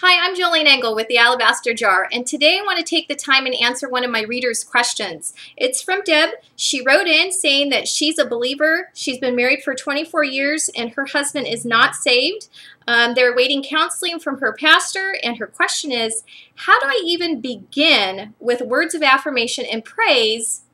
Hi, I'm Jolene Engel with the Alabaster Jar, and today I want to take the time and answer one of my readers' questions. It's from Deb. She wrote in saying that she's a believer. She's been married for 24 years and her husband is not saved. They're awaiting counseling from her pastor, and her question is, how do I even begin with words of affirmation and praise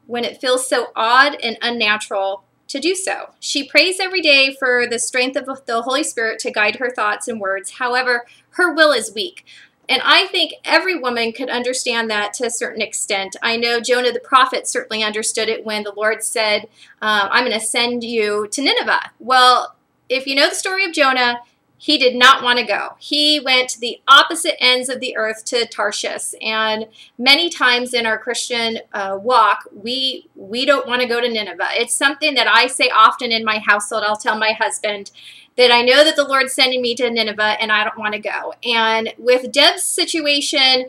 when it feels so odd and unnatural to do so? She prays every day for the strength of the Holy Spirit to guide her thoughts and words. However, her will is weak. And I think every woman could understand that to a certain extent. I know Jonah the prophet certainly understood it when the Lord said, I'm going to send you to Nineveh. Well, if you know the story of Jonah, he did not want to go. He went to the opposite ends of the earth to Tarshish. And many times in our Christian walk, we don't want to go to Nineveh. It's something that I say often in my household. I'll tell my husband that I know that the Lord's sending me to Nineveh and I don't want to go. And with Deb's situation,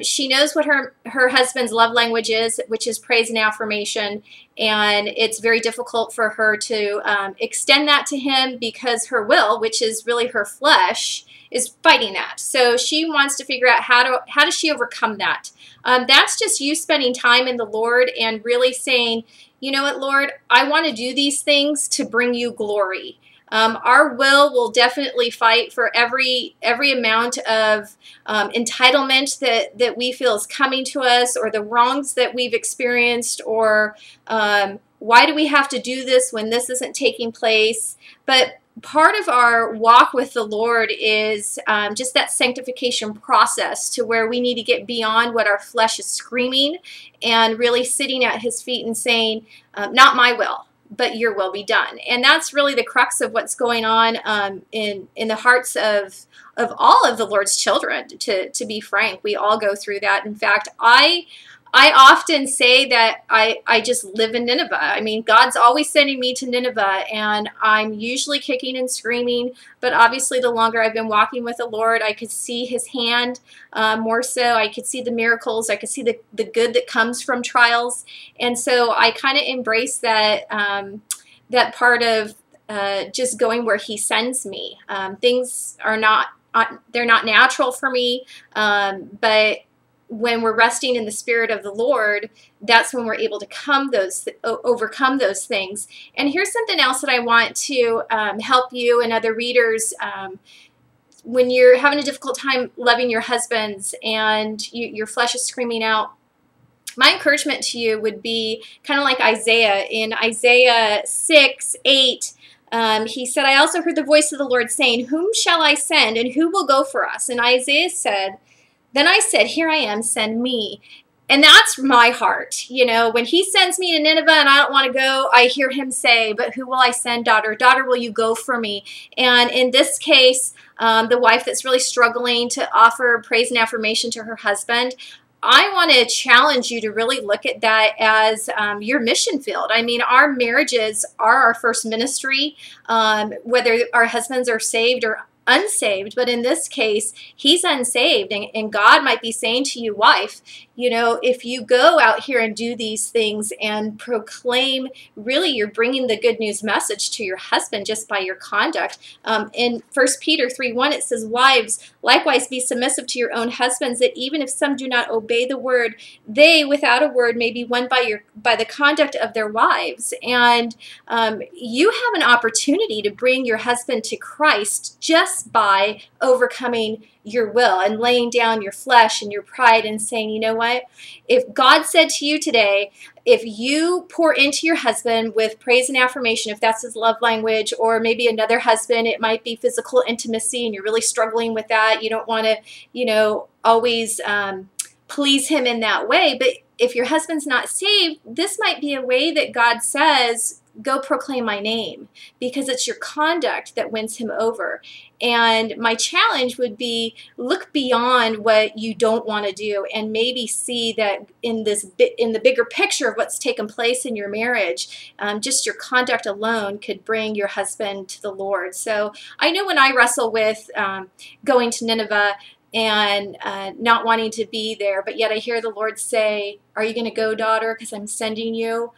she knows what her husband's love language is, which is praise and affirmation. And it's very difficult for her to extend that to him because her will, which is really her flesh, is fighting that. So she wants to figure out how does she overcome that. That's just you spending time in the Lord and really saying, you know what, Lord, I want to do these things to bring you glory. Our will definitely fight for every amount of entitlement that we feel is coming to us, or the wrongs that we've experienced, or why do we have to do this when this isn't taking place? But part of our walk with the Lord is just that sanctification process, to where we need to get beyond what our flesh is screaming and really sitting at His feet and saying, not my will, but your will be done. And that's really the crux of what's going on in the hearts of all of the Lord's children, to be frank. We all go through that. In fact, I often say that I just live in Nineveh. I mean, God's always sending me to Nineveh, and I'm usually kicking and screaming. But obviously, the longer I've been walking with the Lord, I could see His hand more so. I could see the miracles. I could see the good that comes from trials. And so I kind of embrace that, that part of just going where He sends me. Things are not, they're not natural for me, but when we're resting in the Spirit of the Lord, that's when we're able to overcome those things. And here's something else that I want to help you and other readers. When you're having a difficult time loving your husbands and your flesh is screaming out, my encouragement to you would be kind of like Isaiah. In Isaiah 6:8, he said, I also heard the voice of the Lord saying, whom shall I send, and who will go for us? And Isaiah said, then I said, here I am, send me. And that's my heart. You know, when He sends me to Nineveh and I don't want to go, I hear Him say, but who will I send, daughter? Daughter, will you go for me? And in this case, the wife that's really struggling to offer praise and affirmation to her husband, I want to challenge you to really look at that as your mission field. I mean, our marriages are our first ministry, whether our husbands are saved or unsaved. But in this case, he's unsaved, and God might be saying to you, wife, you know, if you go out here and do these things and proclaim, really you're bringing the good news message to your husband just by your conduct. In 1 Peter 3:1, it says, wives, likewise be submissive to your own husbands, that even if some do not obey the word, they without a word may be won by the conduct of their wives. And you have an opportunity to bring your husband to Christ just by overcoming your will and laying down your flesh and your pride and saying, you know what, if God said to you today, if you pour into your husband with praise and affirmation, if that's his love language, or maybe another husband, it might be physical intimacy and you're really struggling with that. You don't want to, you know, always please him in that way. But if your husband's not saved, this might be a way that God says, go proclaim my name, because it's your conduct that wins him over. And my challenge would be, look beyond what you don't want to do and maybe see that in the bigger picture of what's taken place in your marriage, just your conduct alone could bring your husband to the Lord. So I know when I wrestle with going to Nineveh and not wanting to be there, but yet I hear the Lord say, are you going to go, daughter, because I'm sending you?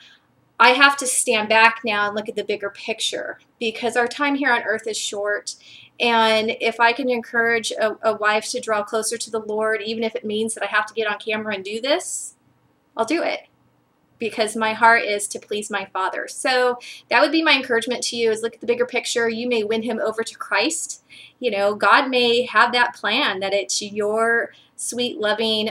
I have to stand back now and look at the bigger picture, because our time here on earth is short, And if I can encourage a wife to draw closer to the Lord, even if it means that I have to get on camera and do this, I'll do it, because my heart is to please my Father. So that would be my encouragement to you, is look at the bigger picture. You may win him over to Christ. You know, God may have that plan, that it's your sweet, loving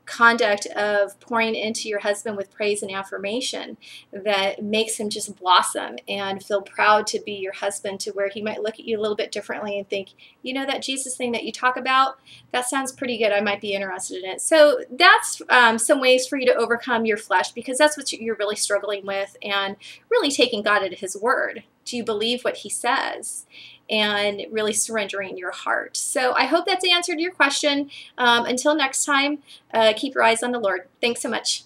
conduct of pouring into your husband with praise and affirmation that makes him just blossom and feel proud to be your husband, to where he might look at you a little bit differently and think, you know, that Jesus thing that you talk about, that sounds pretty good. I might be interested in it. So that's some ways for you to overcome your flesh, because that's what you're really struggling with, and really taking God at his word. Do you believe what he says? And really surrendering your heart. So I hope that's answered your question. Until next time, keep your eyes on the Lord. Thanks so much.